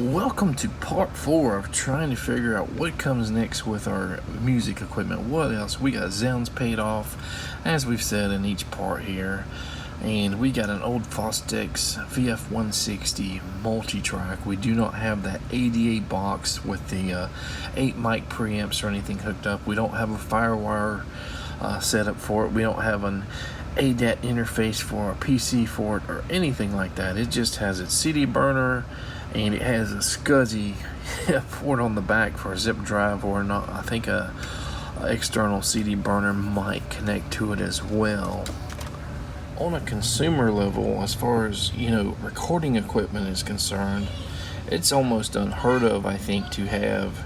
Welcome to part 4 of trying to figure out what comes next with our music equipment. What else? We got Zzounds paid off, as we've said in each part here. And we got an old Fostex VF160 multi-track. We do not have that 88 box with the 8 mic preamps or anything hooked up. We don't have a Firewire setup for it. We don't have an ADAT interface for a PC for it or anything like that. It just has its CD burner, and it has a SCSI port on the back for a zip drive, or not. I think a external CD burner might connect to it as well. On a consumer level, as far as recording equipment is concerned, it's almost unheard of, I think, to have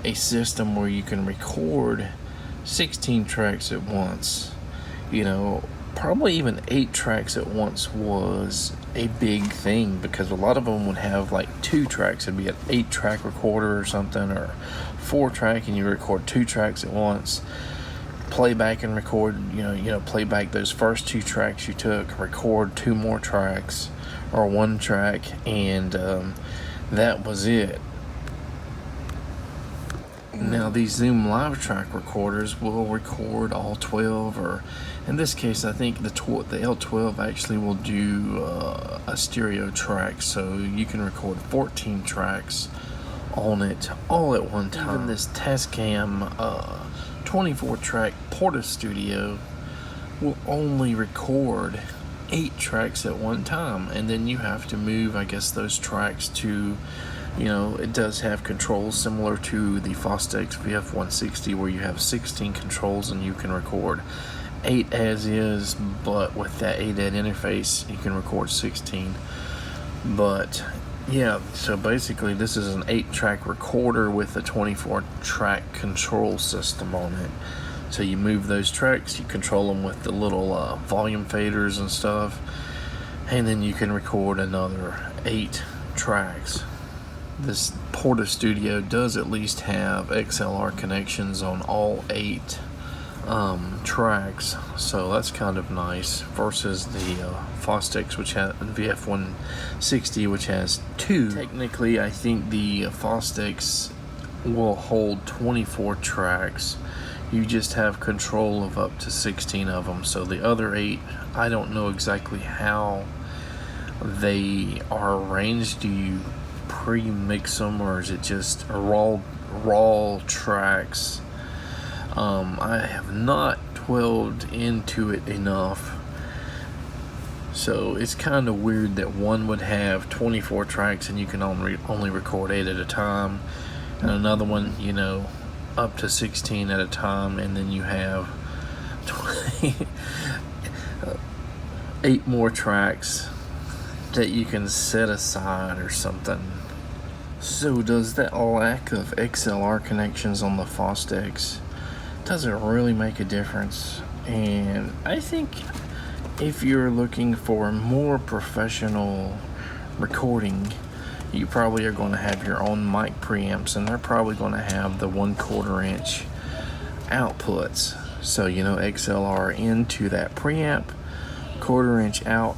a system where you can record 16 tracks at once. Probably even 8 tracks at once was a big thing, because a lot of them would have like 2 tracks. It'd be an 8-track recorder or something, or 4-track, and you record 2 tracks at once. Play back and record, play back those first 2 tracks you took, record 2 more tracks, or 1 track, and that was it. Now these Zoom Live Track recorders will record all 12, or in this case I think the L12 actually will do a stereo track, so you can record 14 tracks on it all at one time. Even this Tascam 24-track Porta Studio will only record 8 tracks at one time, and then you have to move, I guess, those tracks to, it does have controls similar to the Fostex VF160, where you have 16 controls and you can record 8 as is, but with that ADAT interface you can record 16. But yeah, so basically this is an 8-track recorder with a 24-track control system on it. So you move those tracks, you control them with the little volume faders and stuff, and then you can record another 8 tracks. This Porta Studio does at least have XLR connections on all 8 tracks, so that's kind of nice, versus the Fostex, which has VF160, which has 2. Technically, I think the Fostex will hold 24 tracks. You just have control of up to 16 of them. So the other 8, I don't know exactly how they are arranged. Do you pre-mix them, or is it just raw tracks? I have not delved into it enough, so it's kind of weird that one would have 24 tracks and you can only record 8 at a time, and another one, up to 16 at a time, and then you have 8 more tracks that you can set aside or something. So does that lack of XLR connections on the Fostex doesn't really make a difference? And I think if you're looking for more professional recording, you probably are going to have your own mic preamps, and they're probably going to have the 1/4 inch outputs. So XLR into that preamp, 1/4 inch out,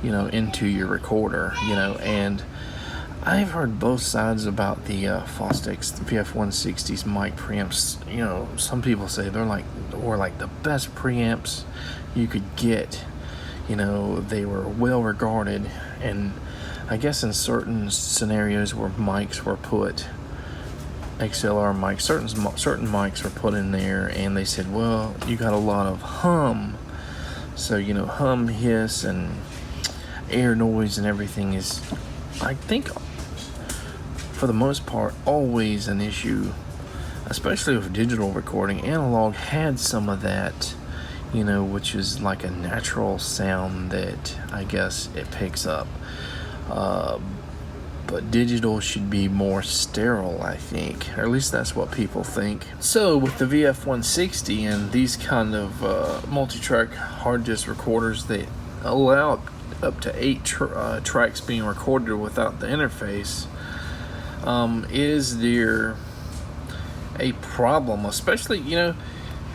into your recorder, and I've heard both sides about the Fostex VF160's mic preamps. Some people say they're like the best preamps you could get. They were well regarded, and I guess in certain scenarios where mics were put, XLR mics, certain mics were put in there, and they said, well, you got a lot of hum. So hum, hiss, and air noise and everything is, I think, for the most part, always an issue, especially with digital recording. Analog had some of that, which is like a natural sound that I guess it picks up. But digital should be more sterile, I think, or at least that's what people think. So with the VF160 and these kind of multi-track hard disk recorders that allow up to 8 tracks being recorded without the interface, is there a problem? Especially,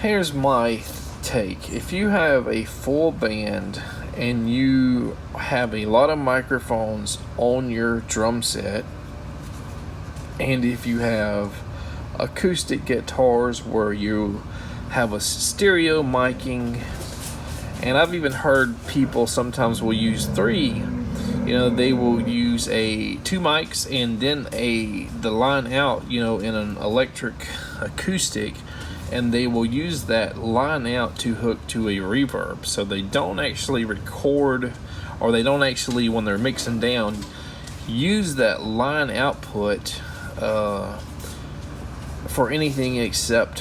here's my take. If you have a full band and you have a lot of microphones on your drum set, And if you have acoustic guitars where you have a stereo miking, and I've even heard people sometimes will use three. They will use two mics and then the line out, in an electric acoustic, and they will use that line out to hook to a reverb. So they don't actually record, or they don't actually, when they're mixing down, use that line output for anything except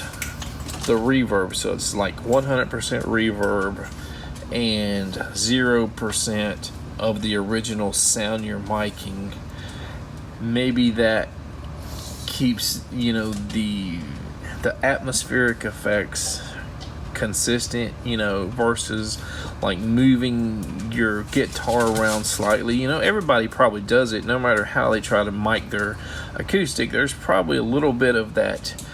the reverb. So it's like 100% reverb and 0% of the original sound you're miking. Maybe that keeps the atmospheric effects consistent, versus like moving your guitar around slightly. Everybody probably does it, no matter how they try to mic their acoustic. There's probably a little bit of that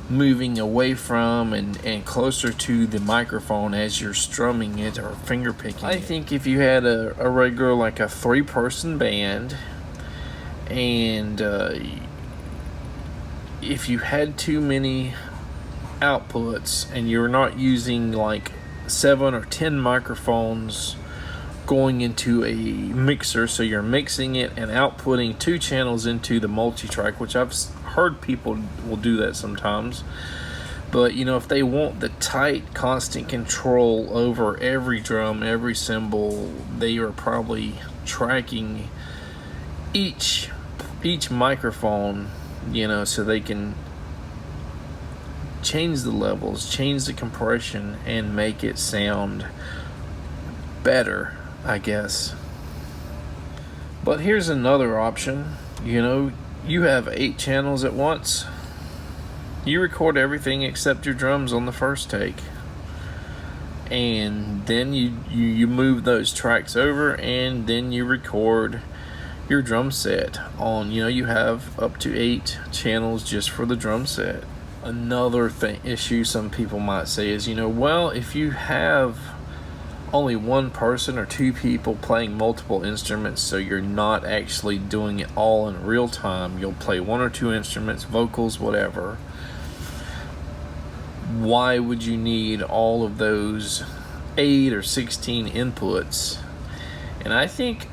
moving away from and closer to the microphone as you're strumming it or finger picking. I think if you had a regular, like a 3-person band, and if you had too many outputs and you're not using like 7 or 10 microphones going into a mixer, so you're mixing it and outputting 2 channels into the multi-track, which I've heard people will do that sometimes. But if they want the tight, constant control over every drum, every cymbal, they are probably tracking each microphone, so they can change the levels, change the compression, and make it sound better, I guess. But here's another option. You have 8 channels at once. You record everything except your drums on the first take, and then you move those tracks over, and then you record your drum set on. You have up to 8 channels just for the drum set. Another issue some people might say is, well, if you have only one person or 2 people playing multiple instruments, so you're not actually doing it all in real time, you'll play 1 or 2 instruments, vocals, whatever. Why would you need all of those 8 or 16 inputs? And I think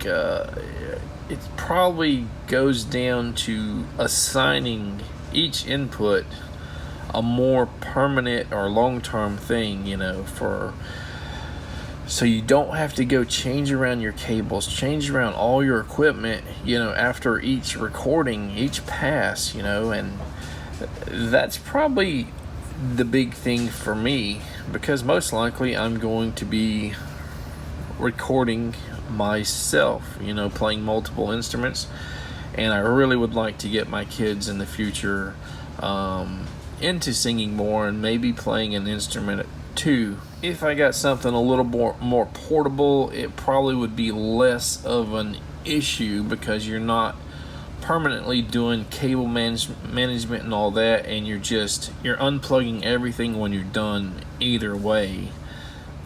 it probably goes down to assigning each input a more permanent or long-term thing, so you don't have to go change around your cables, change around all your equipment, after each recording, each pass, and that's probably the big thing for me, because most likely I'm going to be recording myself, playing multiple instruments, and I really would like to get my kids in the future into singing more and maybe playing an instrument too. If I got something a little more portable, it probably would be less of an issue, because you're not permanently doing cable management and all that, and you're unplugging everything when you're done either way.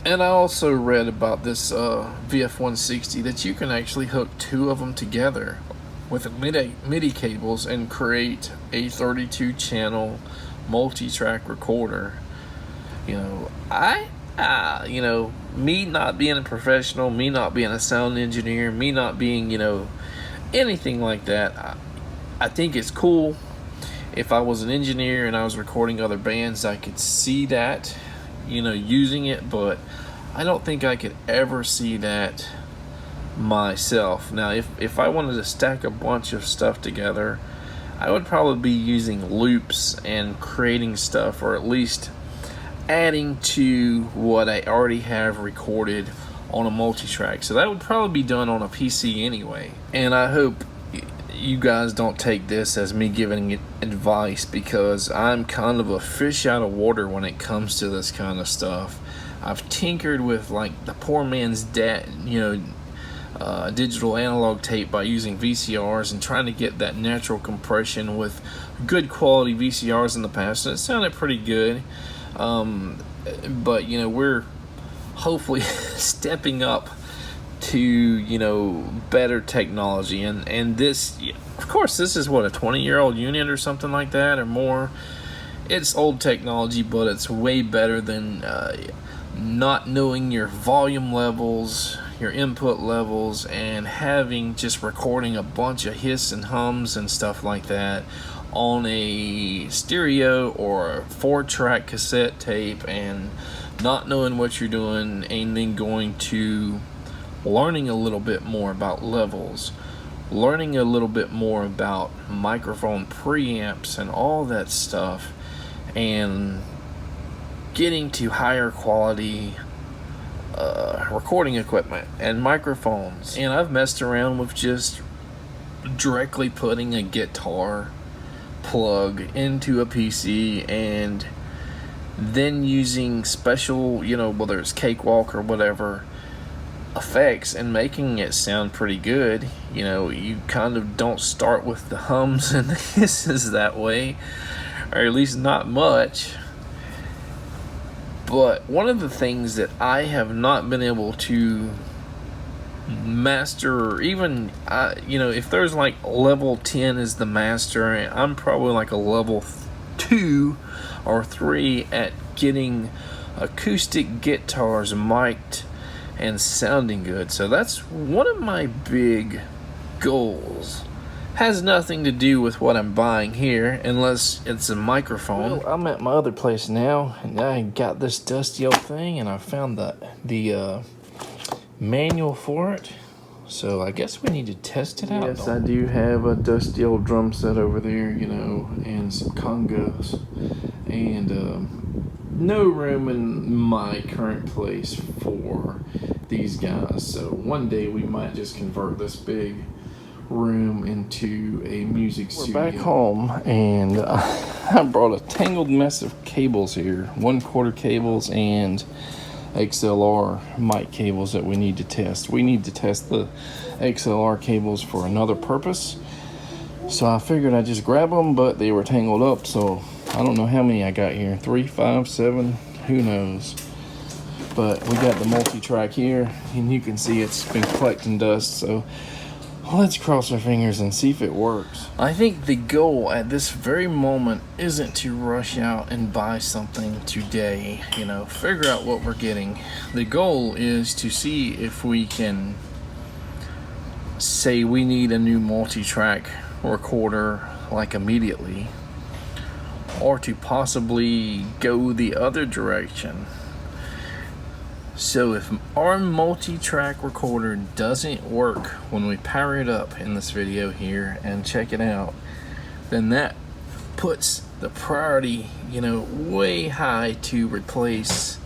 And I also read about this VF-160 that you can actually hook 2 of them together with MIDI cables and create a 32 channel multi-track recorder. Me not being a professional, me not being a sound engineer, me not being, anything like that, I think it's cool. If I was an engineer and I was recording other bands, I could see that, using it, but I don't think I could ever see that myself. Now, if I wanted to stack a bunch of stuff together, I would probably be using loops and creating stuff, or at least adding to what I already have recorded on a multi-track. So that would probably be done on a PC anyway. And I hope you guys don't take this as me giving advice, because I'm kind of a fish out of water when it comes to this kind of stuff. I've tinkered with like the poor man's digital analog tape by using VCRs and trying to get that natural compression with good quality VCRs in the past, and it sounded pretty good. But we're hopefully stepping up to, you know, better technology. And this, of course, this is what, a 20-year-old unit or something like that or more. It's old technology, but it's way better than not knowing your volume levels, your input levels, and having just recording a bunch of hiss and hums and stuff like that on a stereo or a 4-track cassette tape, and not knowing what you're doing, and then going to learning a little bit more about levels, learning a little bit more about microphone preamps and all that stuff, and getting to higher quality recording equipment and microphones. And I've messed around with just directly putting a guitar plug into a PC and then using special, you know, whether it's Cakewalk or whatever effects, and making it sound pretty good. You know, you kind of don't start with the hums and the hisses that way, or at least not much. But one of the things that I have not been able to master, or even, you know, if there's like level 10 is the master, I'm probably like a level 2 or 3 at getting acoustic guitars mic'd and sounding good. So that's one of my big goals. Has nothing to do with what I'm buying here, unless it's a microphone. Well, I'm at my other place now, and I got this dusty old thing, and I found the manual for it. So I guess we need to test it out. Yes, I do have a dusty old drum set over there, you know, and some congos, and no room in my current place for these guys. So one day we might just convert this big room into a music studio. We're back home, and I brought a tangled mess of cables here, 1/4 cables and XLR mic cables that we need to test. We need to test the XLR cables for another purpose, so I figured I'd just grab them, but they were tangled up, so I don't know how many I got here, 3, 5, 7, who knows. But we got the multi-track here, and you can see it's been collecting dust, so let's cross our fingers and see if it works. I think the goal at this very moment isn't to rush out and buy something today, you know, figure out what we're getting. The goal is to see if we can say we need a new multi-track recorder like immediately, or to possibly go the other direction. So if our multi-track recorder doesn't work when we power it up in this video here and check it out, then that puts the priority, you know, way high to replace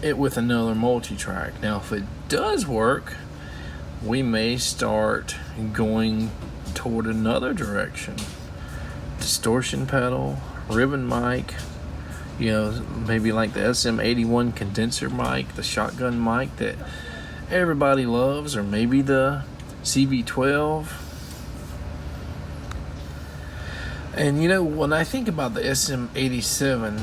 it with another multi-track. Now if it does work, we may start going toward another direction. Distortion pedal, ribbon mic, you know, maybe like the SM81 condenser mic, the shotgun mic that everybody loves, or maybe the CV12. And you know, when I think about the SM87,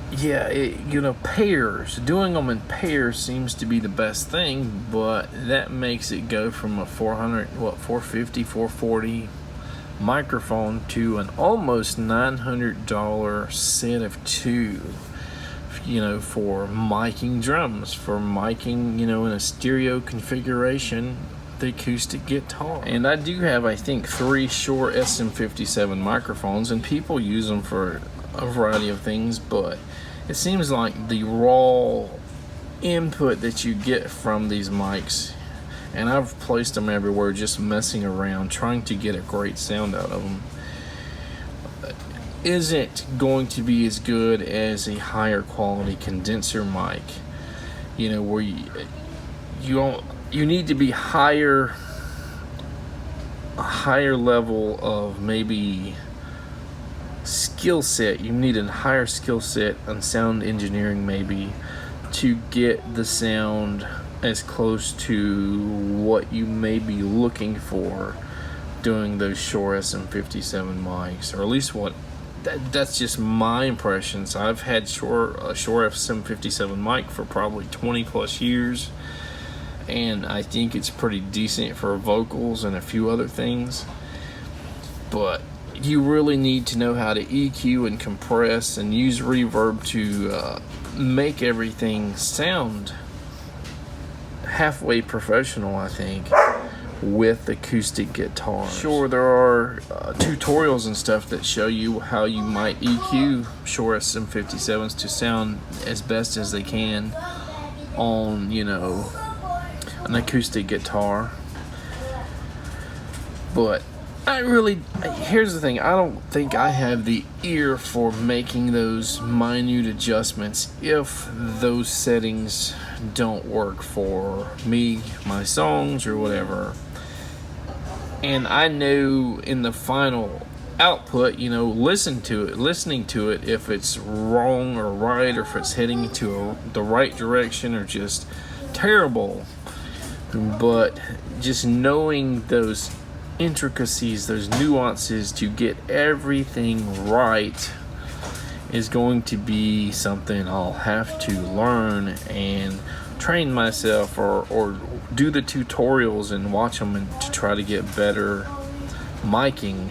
yeah, you know, pairs, doing them in pairs seems to be the best thing, but that makes it go from a 450, 440 microphone to an almost $900 set of 2, you know, for miking drums, for miking, you know, in a stereo configuration, the acoustic guitar. And I do have, I think, 3 Shure SM57 microphones, and people use them for a variety of things, but it seems like the raw input that you get from these mics, and I've placed them everywhere just messing around trying to get a great sound out of them, isn't going to be as good as a higher quality condenser mic, you know, where you need to be a higher level of maybe skill set. You need a higher skill set on sound engineering maybe to get the sound as close to what you may be looking for doing those Shure SM57 mics, or at least that's just my impressions. I've had a Shure SM57 mic for probably 20 plus years. and I think it's pretty decent for vocals and a few other things. But you really need to know how to EQ and compress and use reverb to make everything sound halfway professional, I think, with acoustic guitar. Sure, there are tutorials and stuff that show you how you might EQ Shure SM57s to sound as best as they can on, you know, an acoustic guitar. But here's the thing, I don't think I have the ear for making those minute adjustments if those settings don't work for me, my songs, or whatever. And I know in the final output, you know, listening to it, if it's wrong or right, or if it's heading to the right direction or just terrible. But just knowing those intricacies, those nuances to get everything right is going to be something I'll have to learn and train myself, or do the tutorials and watch them and to try to get better miking,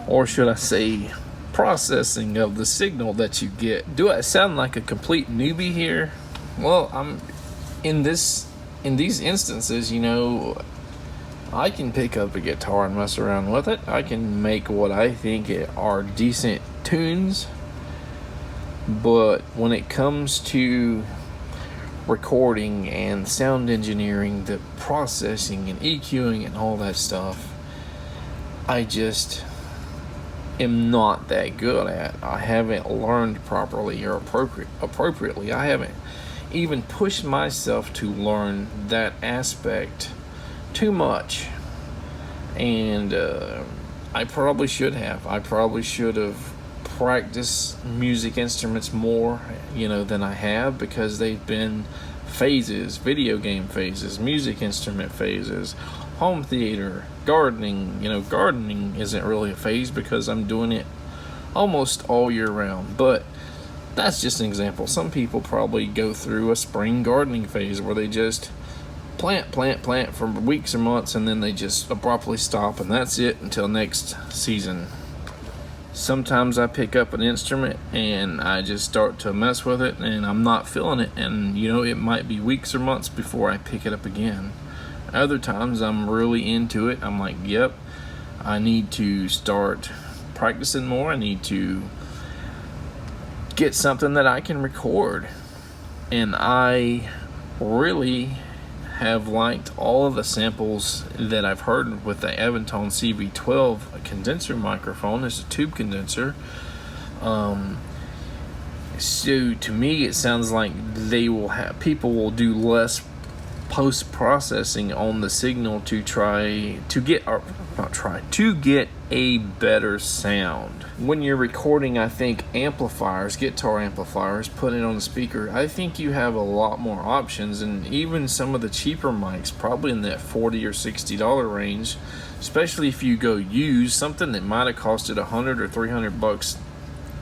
or should I say processing of the signal that you get. Do I sound like a complete newbie here? Well, I'm in these instances, you know, I can pick up a guitar and mess around with it. I can make what I think are decent tunes. But when it comes to recording and sound engineering, the processing and EQing and all that stuff, I just am not that good at. I haven't learned properly or appropriately. I haven't even pushed myself to learn that aspect too much, and I probably should have. I probably should have practiced music instruments more, you know, than I have, because they've been phases, video game phases, music instrument phases, home theater, gardening. You know, gardening isn't really a phase because I'm doing it almost all year round, but that's just an example. Some people probably go through a spring gardening phase where they just plant for weeks or months, and then they just abruptly stop, and that's it until next season. Sometimes I pick up an instrument and I just start to mess with it and I'm not feeling it, and you know, it might be weeks or months before I pick it up again. Other times I'm really into it. I'm like, yep, I need to start practicing more. I need to get something that I can record. And I really have liked all of the samples that I've heard with the Aventone CV12 condenser microphone. It's a tube condenser. So to me, it sounds like people will do less post-processing on the signal to get a better sound. When you're recording, I think guitar amplifiers, put it on the speaker, I think you have a lot more options, and even some of the cheaper mics, probably in that $40 or $60 range, especially if you go use something that might have costed $100 or $300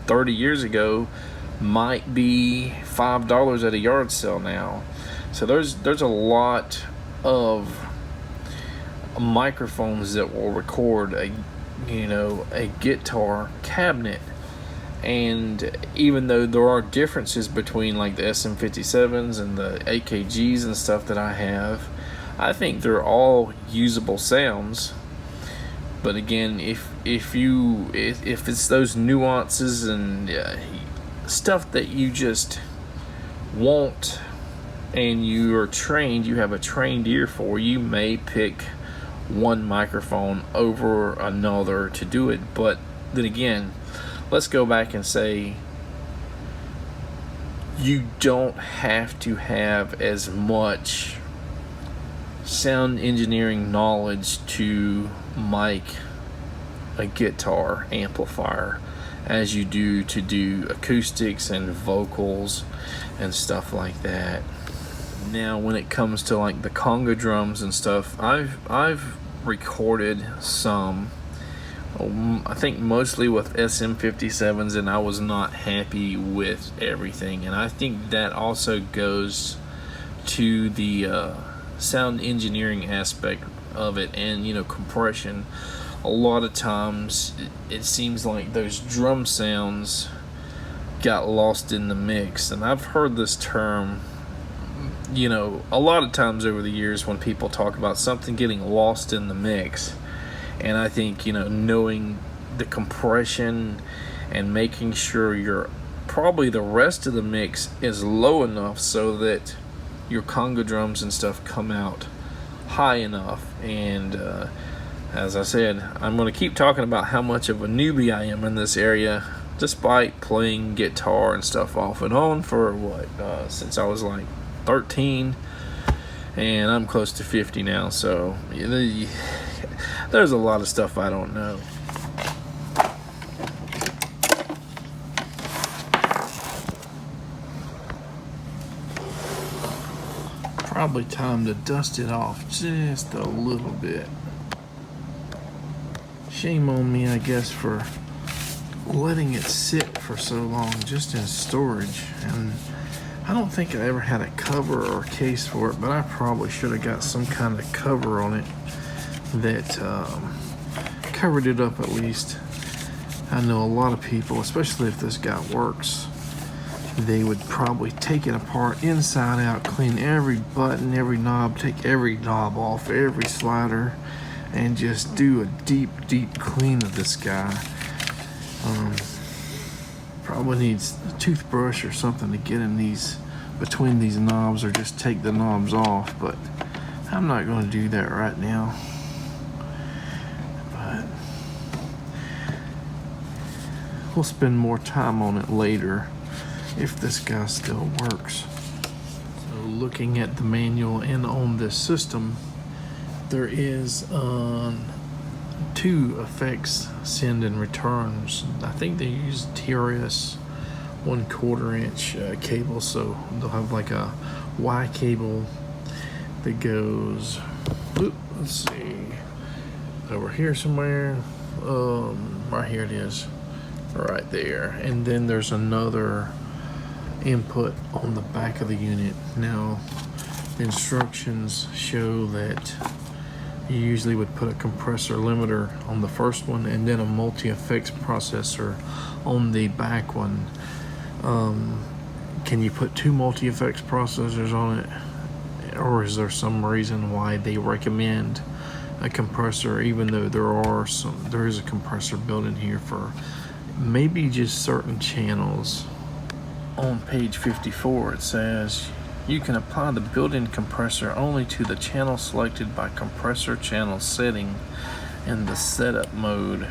30 years ago, might be $5 at a yard sale now. So there's a lot of microphones that will record a guitar cabinet. And even though there are differences between like the SM57s and the AKGs and stuff that I have, I think they're all usable sounds. But again, if it's those nuances and stuff that you just want, and you have a trained ear for, you may pick one microphone over another to do it. But then again, let's go back and say you don't have to have as much sound engineering knowledge to mic a guitar amplifier as you do to do acoustics and vocals and stuff like that. Now, when it comes to like the conga drums and stuff, I've recorded some, I think mostly with SM57s, and I was not happy with everything. And I think that also goes to the sound engineering aspect of it, and compression. A lot of times it seems like those drum sounds got lost in the mix, and I've heard this term a lot of times over the years when people talk about something getting lost in the mix. And I think knowing the compression and making sure probably the rest of the mix is low enough so that your conga drums and stuff come out high enough. And as I said, I'm going to keep talking about how much of a newbie I am in this area, despite playing guitar and stuff off and on for since I was like 13, and I'm close to 50 now, so there's a lot of stuff I don't know. Probably time to dust it off just a little bit. Shame on me, I guess, for letting it sit for so long just in storage. And I don't think I ever had a cover or a case for it, but I probably should have got some kind of cover on it that covered it up at least. I know a lot of people, especially if this guy works, they would probably take it apart inside out, clean every button, every knob, take every knob off, every slider, and just do a deep clean of this guy. Probably needs a toothbrush or something to get in between these knobs, or just take the knobs off, but I'm not going to do that right now. But we'll spend more time on it later if this guy still works. So looking at the manual and on this system, there is two effects send and returns. I think they use TRS 1/4 inch cable, so they'll have like a Y cable that goes, let's see, over here somewhere, right here it is, right there, and then there's another input on the back of the unit. Now the instructions show that you usually would put a compressor limiter on the first one and then a multi-effects processor on the back one. Can you put two multi-effects processors on it, or is there some reason why they recommend a compressor, even though there is a compressor built in here for maybe just certain channels? On page 54 it says you can apply the built-in compressor only to the channel selected by compressor channel setting in the setup mode.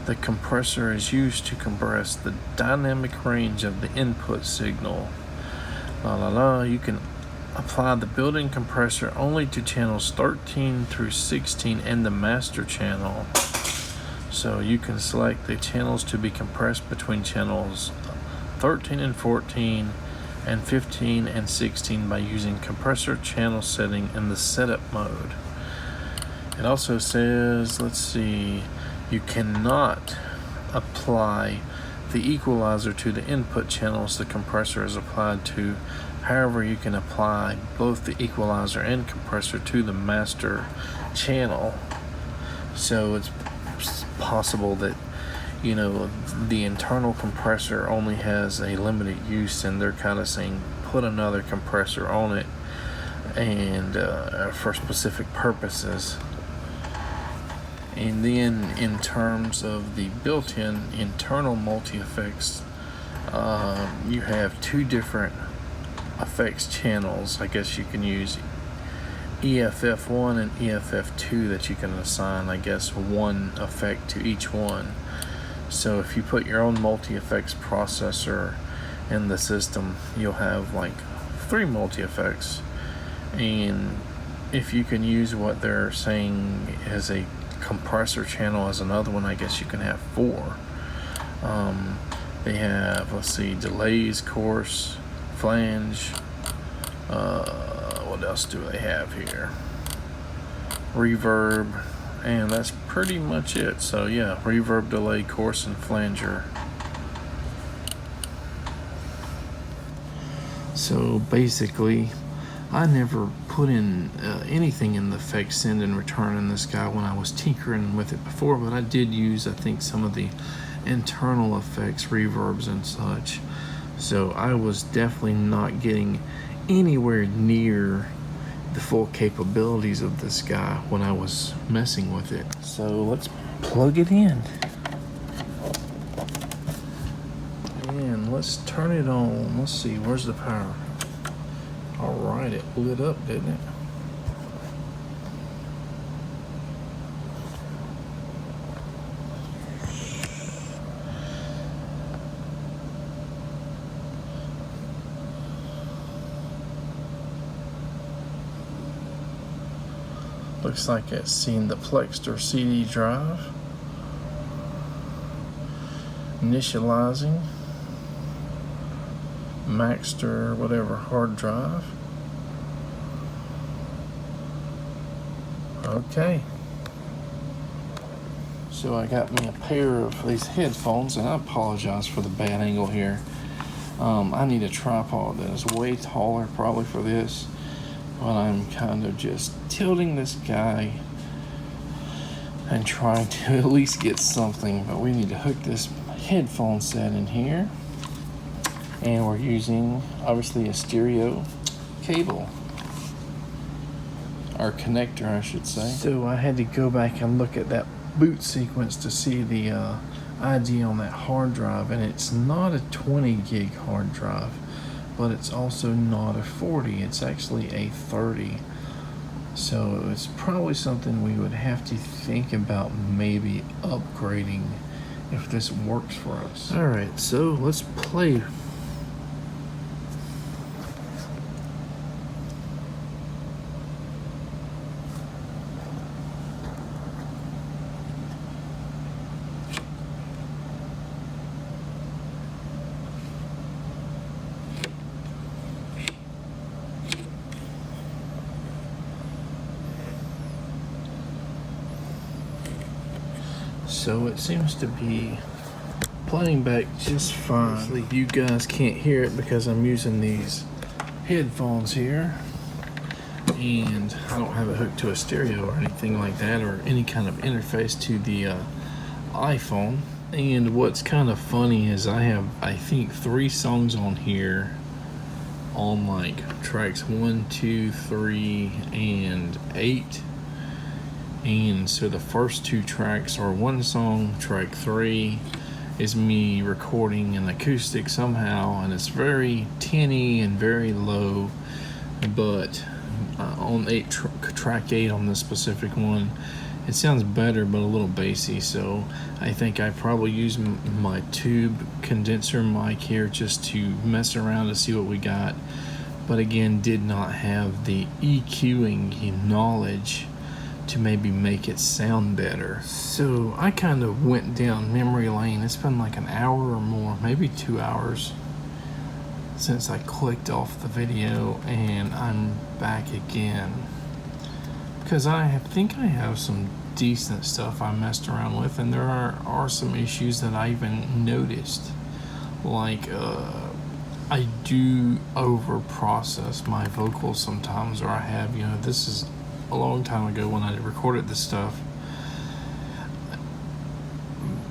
The compressor is used to compress the dynamic range of the input signal. You can apply the built-in compressor only to channels 13 through 16 and the master channel. So you can select the channels to be compressed between channels 13 and 14 and 15 and 16 by using compressor channel setting in the setup mode. It also says, let's see, you cannot apply the equalizer to the input channels the compressor is applied to. However, you can apply both the equalizer and compressor to the master channel. So it's possible that the internal compressor only has a limited use, and they're kind of saying put another compressor on it and for specific purposes. And then in terms of the built-in internal multi-effects, you have two different effects channels. I guess you can use EFF1 and EFF2 that you can assign, I guess, one effect to each one. So if you put your own multi-effects processor in the system, you'll have like 3 multi-effects. And if you can use what they're saying as a compressor channel as another one, I guess you can have 4. They have, let's see, delays, course, flange, what else do they have here? Reverb, and that's pretty much it. So yeah, reverb, delay, course, and flanger. So basically, I never put in anything in the effect send and return in this guy when I was tinkering with it before, but I did use, I think, some of the internal effects, reverbs and such. So I was definitely not getting anywhere near the full capabilities of this guy when I was messing with it. So let's plug it in. And let's turn it on. Let's see, where's the power? All right, it lit up, didn't it? Looks like it's seen the Plextor CD drive. Initializing. Maxter, whatever, hard drive. Okay. So I got me a pair of these headphones, and I apologize for the bad angle here. I need a tripod that is way taller probably for this, but I'm kind of just tilting this guy and trying to at least get something. But we need to hook this headphone set in here, and we're using obviously a stereo cable, or connector I should say. So I had to go back and look at that boot sequence to see the ID on that hard drive, and it's not a 20 gig hard drive, but it's also not a 40, it's actually a 30. So it's probably something we would have to think about maybe upgrading if this works for us. All right, so let's play. So it seems to be playing back just fine. Obviously, you guys can't hear it because I'm using these headphones here, and I don't have it hooked to a stereo or anything like that, or any kind of interface to the iPhone. And what's kind of funny is I have, I think, 3 songs on here on like tracks 1, 2, 3, and 8. And so the first 2 tracks are one song. Track 3 is me recording an acoustic somehow, and it's very tinny and very low, but on track 8 on this specific one, it sounds better but a little bassy. So I think I probably use my tube condenser mic here just to mess around to see what we got, but again, did not have the EQing knowledge to maybe make it sound better. So I kind of went down memory lane. It's been like an hour or more, maybe 2 hours since I clicked off the video, and I'm back again because I think I have some decent stuff I messed around with, and there are some issues that I even noticed, like I do over process my vocals sometimes, or I have, this is a long time ago when I recorded this stuff.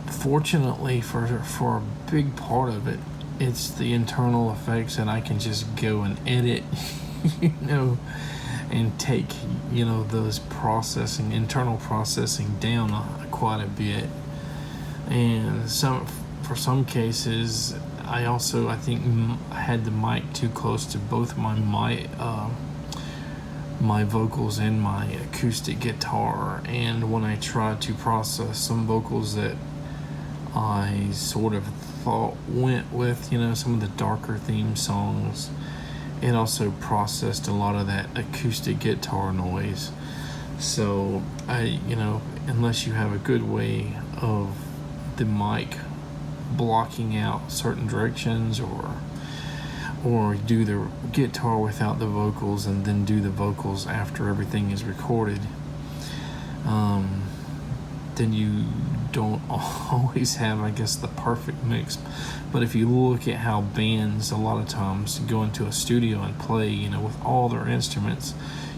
Fortunately, for a big part of it, it's the internal effects, and I can just go and edit, and take, those internal processing down quite a bit. And for some cases, I think I had the mic too close to both my vocals and my acoustic guitar, and when I tried to process some vocals that I sort of thought went with, some of the darker theme songs, it also processed a lot of that acoustic guitar noise. So unless you have a good way of the mic blocking out certain directions, or do the guitar without the vocals and then do the vocals after everything is recorded, then you don't always have, I guess, the perfect mix. But if you look at how bands a lot of times go into a studio and play, you know, with all their instruments,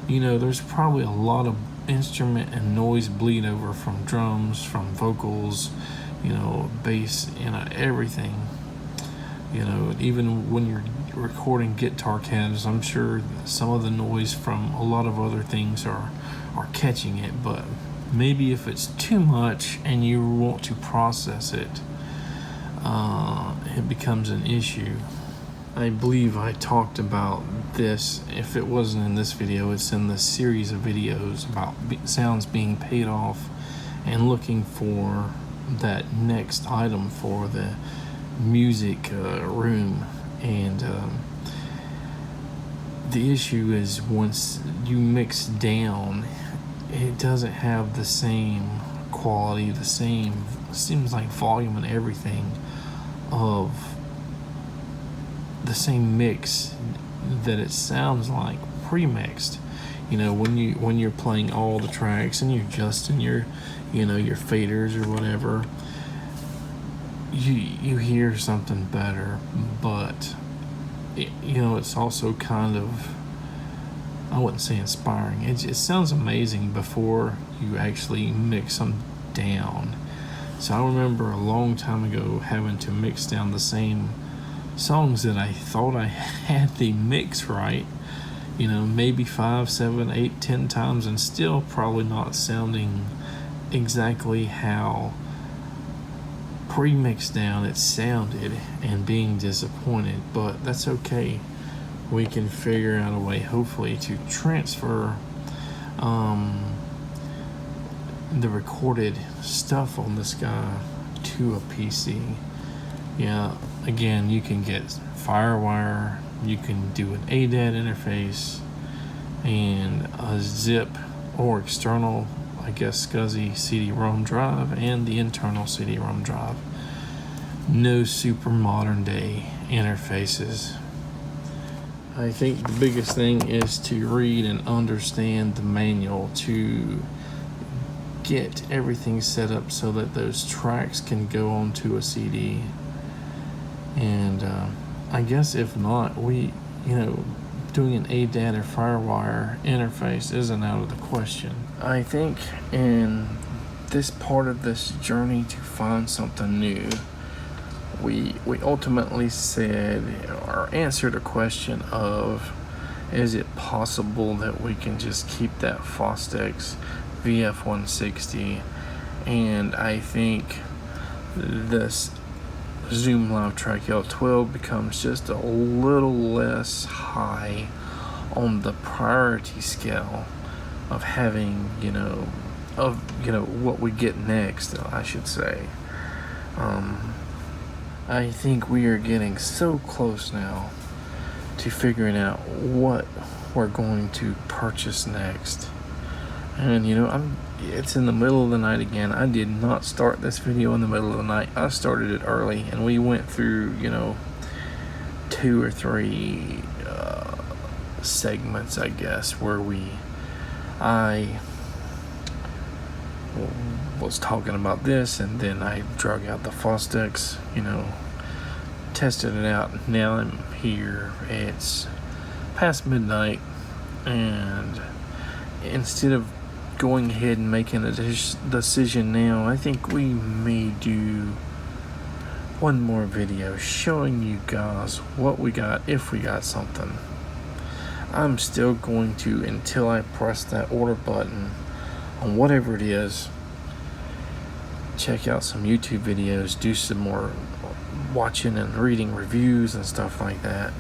you know, there's probably a lot of instrument and noise bleed over from drums, from vocals, you know, bass, you know, everything. You know, even when you're recording guitar cabs, I'm sure some of the noise from a lot of other things are catching it, but maybe if it's too much and you want to process it, it becomes an issue. I believe I talked about this. If it wasn't in this video, it's in the series of videos about sounds being paid off and looking for that next item for the music room. And the issue is once you mix down, it doesn't have the same quality, the same, seems like volume and everything of the same mix that it sounds like pre-mixed. You know, when you're playing all the tracks and you're adjusting your, you know, your faders or whatever, you hear something better. But you know, it's also kind of, I wouldn't say inspiring. It sounds amazing before you actually mix them down. So I remember a long time ago having to mix down the same songs that I thought I had the mix right, you know, maybe 5, 7, 8, 10 times, and still probably not sounding exactly how pre-mixed down it sounded, and being disappointed. But that's okay. We can figure out a way, hopefully, to transfer the recorded stuff on this guy to a PC. Yeah, again, you can get Firewire, you can do an ADAT interface, and a zip or external, I guess, SCSI CD-ROM drive, and the internal CD-ROM drive. No super modern day interfaces. I think the biggest thing is to read and understand the manual to get everything set up so that those tracks can go onto a CD. And I guess if not, you know, doing an ADAT or Firewire interface isn't out of the question. I think in this part of this journey to find something new, we ultimately said or answered a question of, is it possible that we can just keep that Fostex VF160? And I think this Zoom Live Track L12 becomes just a little less high on the priority scale of having, what we get next, I should say. I think we are getting so close now to figuring out what we're going to purchase next. And it's in the middle of the night again. I did not start this video in the middle of the night. I started it early, and we went through 2 or 3 segments, I guess, where I was talking about this, and then I drug out the Fostex, tested it out. Now I'm here. It's past midnight, and instead of going ahead and making a decision now, I think we may do one more video showing you guys what we got, if we got something. I'm still going to, until I press that order button on whatever it is, check out some YouTube videos, do some more watching and reading reviews and stuff like that.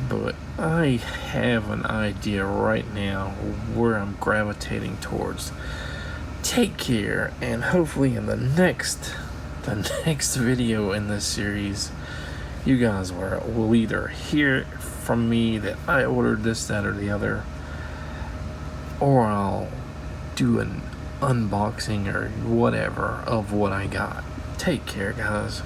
But I have an idea right now where I'm gravitating towards. Take care, and hopefully in the next video in this series, you guys will either hear from me that I ordered this, that, or the other, or I'll do an unboxing or whatever of what I got. Take care, guys.